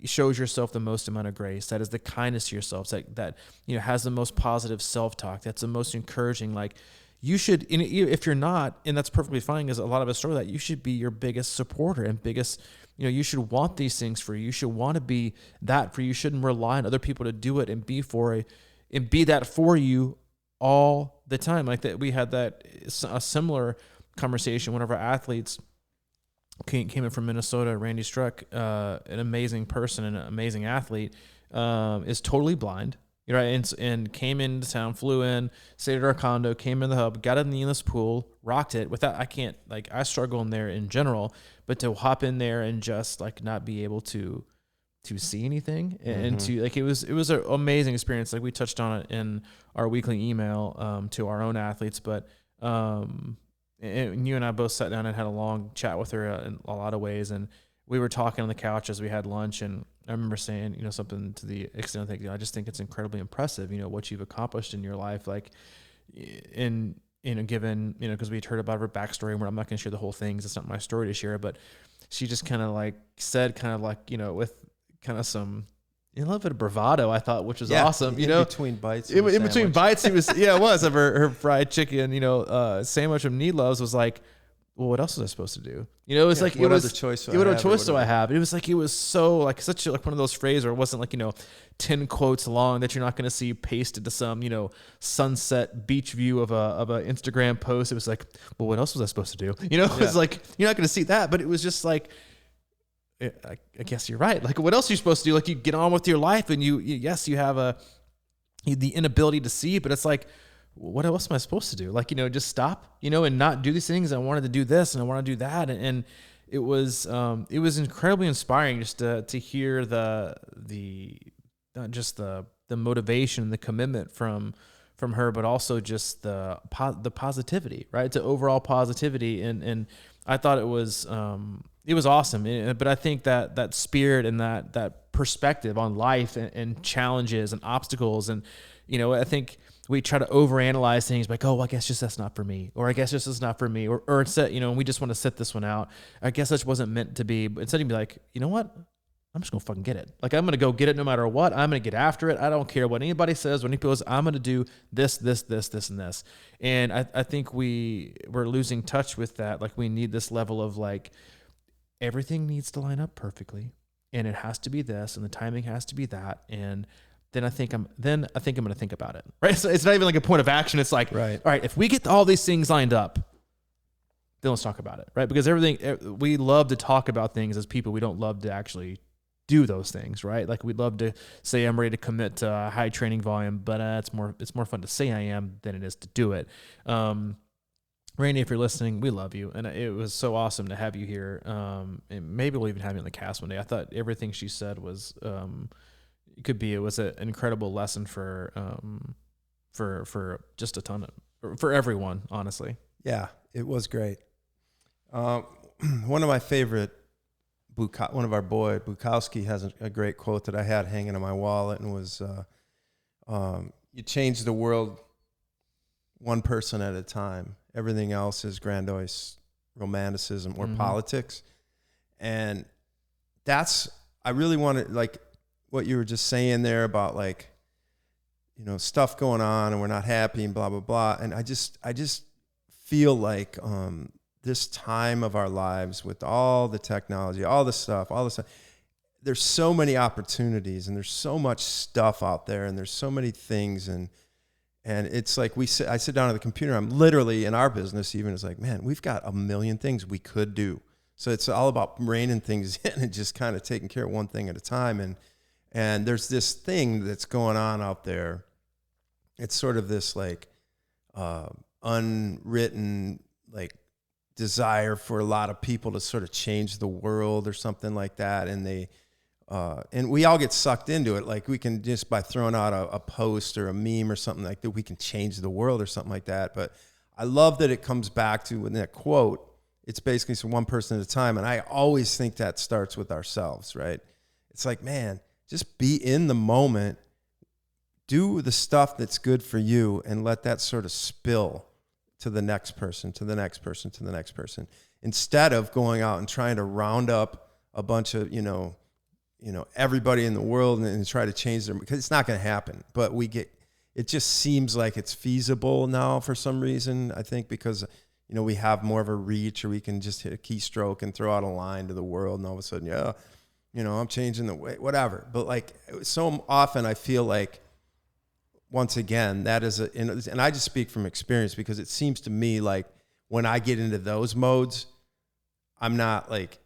shows yourself the most amount of grace, that is the kindness to yourself, that you know has the most positive self-talk, that's the most encouraging. Like you should, and if you're not, and that's perfectly fine, because a lot of us struggle, that you should be your biggest supporter and biggest, you know, you should want these things for you. You should want to be that for you. You shouldn't rely on other people to do it and be that for you all the time. Like that, we had a similar conversation. One of our athletes came in from Minnesota, Randy Struck, an amazing person and an amazing athlete, is totally blind, you know, and came into town, flew in, stayed at our condo, came in the hub, got in the endless pool, rocked it without, I struggle in there in general, but to hop in there and just like not be able to see anything and to like, it was an amazing experience. Like we touched on it in our weekly email, to our own athletes, but, and you and I both sat down and had a long chat with her in a lot of ways. And we were talking on the couch as we had lunch. And I remember saying, you know, something to the extent that, you know, I just think it's incredibly impressive, you know, what you've accomplished in your life. Like in, you know, given, you know, cause we'd heard about her backstory, and I'm not going to share the whole thing, cause it's not my story to share, but she just kind of like said, kind of like, you know, with kind of some, a little bit of bravado, I thought, which was awesome. You know, between bites, in between bites, he was, it was of her fried chicken, you know, sandwich of Need Loves was like, well, what else was I supposed to do? You know, it was like, what other choice do I have? It was like, it was so like such like one of those phrases where it wasn't like, 10 quotes long that you're not going to see pasted to some, sunset beach view of a Instagram post. It was like, well, what else was I supposed to do? It was like, you're not going to see that, but it was just like, I guess you're right. Like, what else are you supposed to do? Like, you get on with your life and yes, you have the inability to see, but it's like, what else am I supposed to do? Like, just stop, and not do these things. I wanted to do this and I want to do that. And it was incredibly inspiring just to hear the not just the motivation, the commitment from her, but also just the positivity, right? To overall positivity. And I thought it was awesome. But I think that spirit and that perspective on life and challenges and obstacles. And, I think we try to overanalyze things like, oh, well, I guess just that's not for me, or I guess just that's not for me, or instead, we just want to sit this one out. I guess that wasn't meant to be. But instead, you'd be like, you know what? I'm just gonna fucking get it. Like, I'm gonna go get it no matter what. I'm gonna get after it. I don't care what anybody says. When anybody goes, I'm gonna do this, and this. And I think we're losing touch with that. Like, we need this level of like, everything needs to line up perfectly, and it has to be this, and the timing has to be that, and then I think I'm going to think about it, right? So it's not even like a point of action. It's like, right. All right, if we get all these things lined up, then let's talk about it, right? Because we love to talk about things as people. We don't love to actually do those things, right? Like, we'd love to say I'm ready to commit to a high training volume, but it's more fun to say I am than it is to do it. Randy, if you're listening, we love you, and it was so awesome to have you here. And maybe we'll even have you on the cast one day. I thought everything she said was. It was an incredible lesson for just a ton for everyone, honestly. Yeah, it was great. One of my favorite, one of our boy, Bukowski, has a great quote that I had hanging on my wallet, and was, you change the world one person at a time. Everything else is grandiose romanticism or politics. And I really wanted, like, what you were just saying there about, like, stuff going on and we're not happy and blah, blah, blah. And I just feel like this time of our lives with all the technology, all the stuff, there's so many opportunities and there's so much stuff out there and there's so many things. And it's like I sit down at the computer, I'm literally in our business even, it's like, man, we've got a million things we could do. So it's all about reining things in and just kind of taking care of one thing at a time. And there's this thing that's going on out there. It's sort of this like unwritten like desire for a lot of people to sort of change the world or something like that. And and we all get sucked into it. Like, we can just by throwing out a post or a meme or something like that, we can change the world or something like that. But I love that it comes back to, in that quote, it's basically so one person at a time. And I always think that starts with ourselves, right? It's like, man, just be in the moment, do the stuff that's good for you, and let that sort of spill to the next person, to the next person, to the next person, instead of going out and trying to round up a bunch of, everybody in the world and try to change them, because it's not going to happen. But it just seems like it's feasible now for some reason, I think, because, we have more of a reach, or we can just hit a keystroke and throw out a line to the world, and all of a sudden, I'm changing the way, whatever. But like, so often I feel like, once again, that is and I just speak from experience, because it seems to me like when I get into those modes, I'm not like,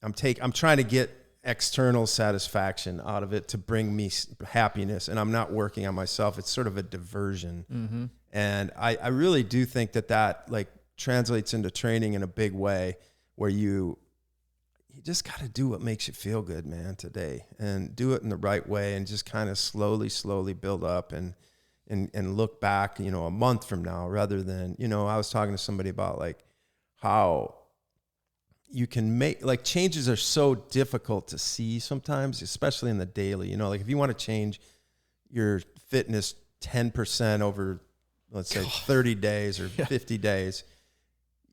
I'm trying to get external satisfaction out of it to bring me happiness, and I'm not working on myself. It's sort of a diversion. Mm-hmm. And I really do think that like translates into training in a big way, where you just got to do what makes you feel good, man, today, and do it in the right way, and just kind of slowly build up and look back, a month from now, rather than, I was talking to somebody about like how you can make, like, changes are so difficult to see sometimes, especially in the daily, like if you want to change your fitness 10% over, let's say 30 days or 50 days,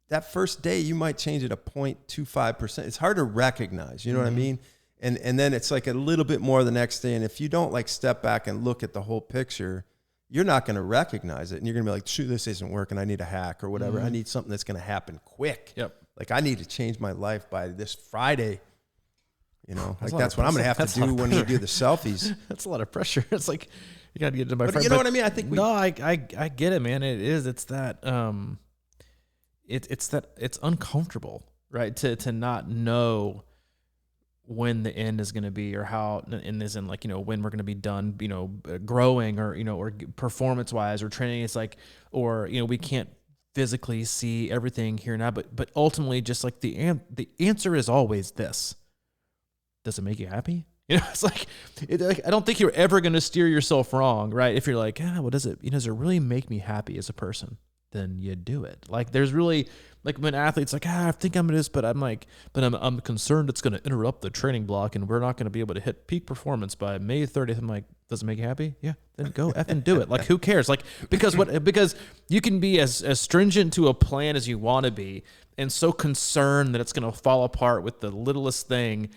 that first day you might change it a 0.25%. It's hard to recognize, you know what I mean? And then it's like a little bit more the next day. And if you don't like step back and look at the whole picture, you're not going to recognize it. And you're going to be like, shoot, this isn't working. I need a hack or whatever. I need something that's going to happen quick. Yep. Like I need to change my life by this Friday. You know, That's like that's what I'm going to have to do when we do the selfies. That's a lot of pressure. It's like, you got to get to my But friend. you know what I mean? I think I get it, man. It is. It's that, it's uncomfortable, right? To not know when the end is going to be or how, and isn't like, when we're going to be done, growing or, or performance wise or training. It's like, or, we can't physically see everything here now, but ultimately just like the answer is always this. Does it make you happy? It's like, I don't think you're ever going to steer yourself wrong, right? If you're like, what does it, does it really make me happy as a person? Then you do it. Like there's really, like when athletes like, I think I'm this, but I'm like, but I'm concerned it's going to interrupt the training block and we're not going to be able to hit peak performance by May 30th. I'm like, does it make you happy? Yeah, then go effing do it. Like who cares? Like, because you can be as stringent to a plan as you want to be and so concerned that it's going to fall apart with the littlest thing.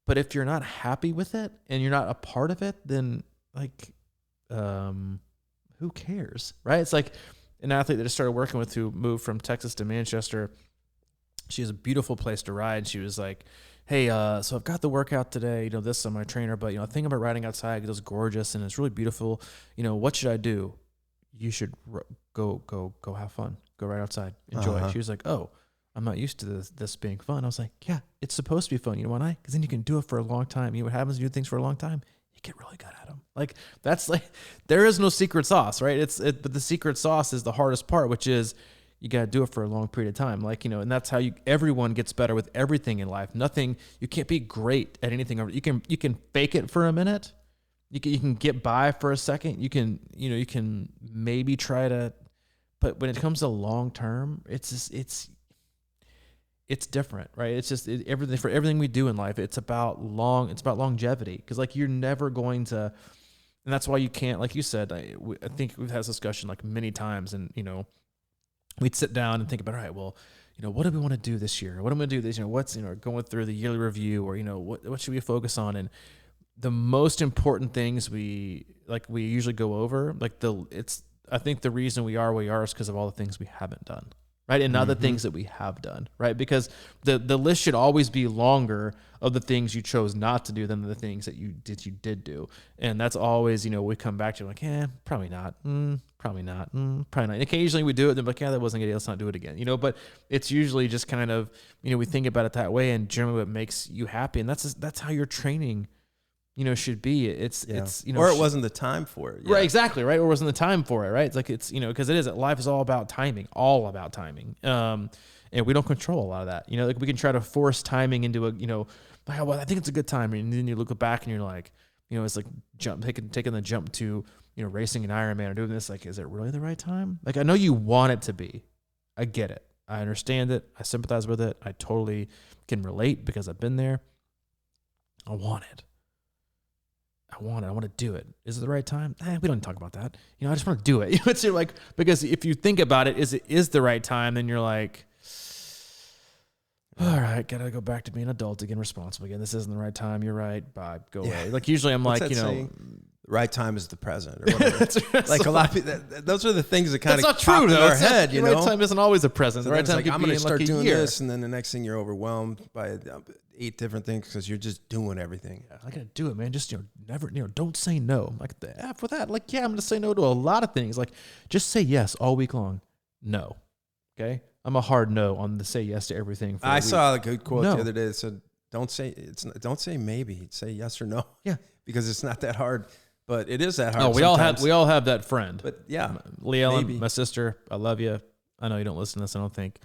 But if you're not happy with it and you're not a part of it, then like, who cares? Right. It's like, an athlete that I started working with who moved from Texas to Manchester. She has a beautiful place to ride. She was like, hey, so I've got the workout today, this on my trainer, but, I think about riding outside. It was gorgeous and it's really beautiful. What should I do? You should go have fun. Go ride outside. Enjoy. She was like, oh, I'm not used to this being fun. I was like, yeah, it's supposed to be fun. You know why? Because then you can do it for a long time. You know what happens when you do things for a long time? You get really good at them. Like that's like, there is no secret sauce, right? But the secret sauce is the hardest part, which is you got to do it for a long period of time. Like, and that's how everyone gets better with everything in life. You can't be great at anything. You can fake it for a minute. You can get by for a second. You can maybe try to, but when it comes to long term, it's different, right? It's just everything we do in life. It's about longevity. Because like you're never going to, and that's why you can't, like you said, I think we've had this discussion like many times and, we'd sit down and think about, all right, well, what do we want to do this year? What am I going to do this? What's, going through the yearly review or, what should we focus on? And the most important things we usually go over, I think the reason we are where we are is because of all the things we haven't done. Right. And other things that we have done. Right. Because the list should always be longer of the things you chose not to do than the things that you did do. And that's always, we come back to like, probably not. Probably not. Probably not. And occasionally we do it. And they're like, that wasn't good. Let's not do it again. But it's usually just kind of, we think about it that way and generally what makes you happy. And that's how your training, should be. It's, or it wasn't the time for it. Yeah. Right. Exactly. Right. Or wasn't the time for it. Right. It's like, it's, because it is, life is all about timing. And we don't control a lot of that. Like we can try to force timing into a, well, I think it's a good time. And then you look back and you're like, it's like taking the jump to, racing an Ironman or doing this. Like, is it really the right time? Like, I know you want it to be. I get it. I understand it. I sympathize with it. I totally can relate because I've been there. I want it. I want to do it. Is it the right time? We don't talk about that. I just want to do it. It's like, because if you think about it is the right time, then you're like, all right, gotta go back to being an adult again, responsible again. This isn't the right time. You're right. Bye. Go away. Like usually I'm like, saying? The right time is the present. Or whatever. Like a lot of people, those are the things that kind of pop in our head. The right time isn't always the present. So the right time like, I'm going to start doing this, and then the next thing you're overwhelmed by 8 different things because you're just doing everything. Yeah, I gotta do it, man. Just never, don't say no. Like the F with that. Like, yeah, I'm gonna say no to a lot of things. Like, just say yes all week long. No, okay. I'm a hard no on the say yes to everything. I saw a good quote the other day that said, "Don't say maybe. Say yes or no." Yeah, because it's not that hard, but it is that hard. No, we all have that friend. But yeah, Leah, my sister, I love you. I know you don't listen to this. I don't think.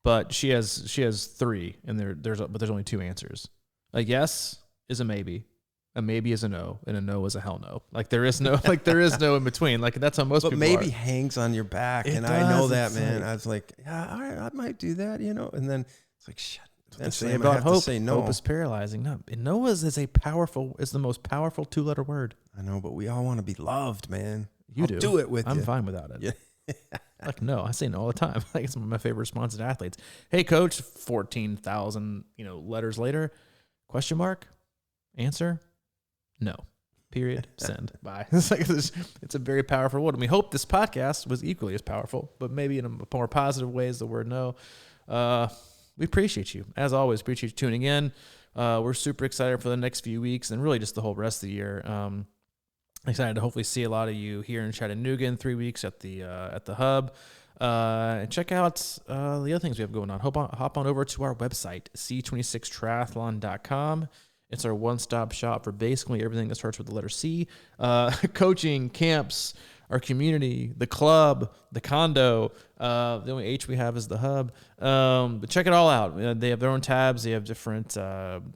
But she has 3, and there's only 2 answers. A yes is a maybe is a no, and a no is a hell no. Like there is no in between. Like that's how most people are. But maybe hangs on your back, and I know that, man. I was like, yeah, all right, I might do that, and then it's like, shit. Eventually, I'm gonna have to say no. Hope is paralyzing. No, no is the most powerful 2-letter word. I know, but we all want to be loved, man. I'll do it with you. I'm fine without it. Yeah. Like, no, I say no all the time. Like, it's one of my favorite responses to athletes. Hey, coach, 14,000, letters later, question mark, answer, no, period, send. Bye. It's a very powerful word. And we hope this podcast was equally as powerful, but maybe in a more positive way is the word no. We appreciate you. As always, appreciate you tuning in. We're super excited for the next few weeks and really just the whole rest of the year. Excited to hopefully see a lot of you here in Chattanooga in 3 weeks at the hub. And check out the other things we have going on. Hop on over to our website, C26Triathlon.com. It's our one-stop shop for basically everything that starts with the letter C. Coaching, camps, our community, the club, the condo. The only H we have is the hub. But check it all out. They have their own tabs. They have different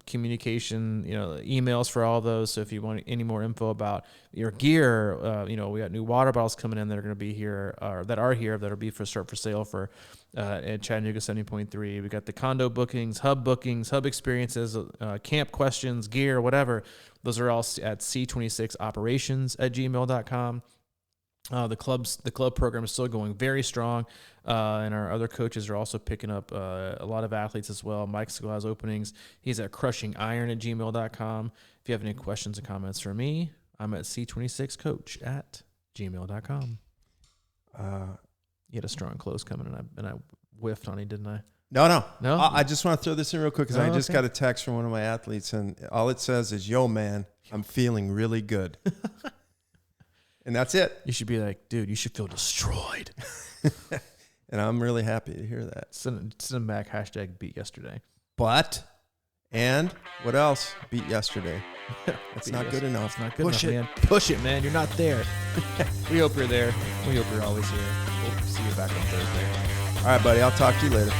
communication, emails for all those. So if you want any more info about your gear, we got new water bottles coming in that are going to be here, or that are here, that'll be for sale for at Chattanooga 70.3. We got the condo bookings, hub experiences, camp questions, gear, whatever. Those are all at C26operations@gmail.com. The club program is still going very strong, and our other coaches are also picking up a lot of athletes as well. Mike still has openings. He's at crushingiron@gmail.com. If you have any questions or comments for me, I'm at C26coach@gmail.com. You had a strong close coming, and I whiffed on you, didn't I? No. No? I just want to throw this in real quick because I just got a text from one of my athletes, and all it says is, "Yo, man, I'm feeling really good." And that's it. You should be like, dude, you should feel destroyed. And I'm really happy to hear that. Send them back, #beat yesterday. And what else? Beat yesterday. That's not good enough. It's not good enough, man. Push it, man. You're not there. We hope you're there. We hope you're always here. We'll see you back on Thursday. All right, buddy. I'll talk to you later.